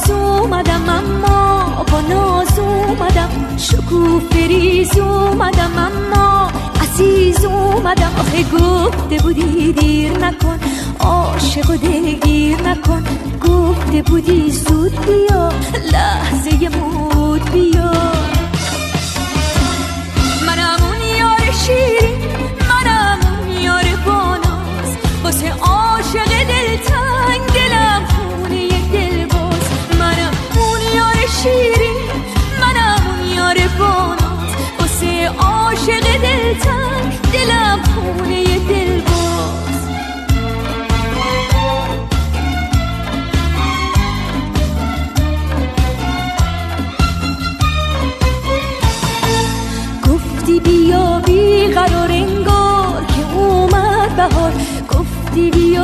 ناز اومدم، اما با ناز اومدم، شکوفه ریز اومدم، اما عزیز اومدم. آخه گفته بودی دیر نکن، عاشق و دلگیر نکن، گفته بودی زود بیا، لحظه مود بیا. منم اون یار شیرین، منم اون یار باناز، واسه عاشق دلتنگ دلم خونه دلباز. منم اون یار شیرین، منم اون یار باناز، واسه عاشق دلتنگ دلم خونه دلباز.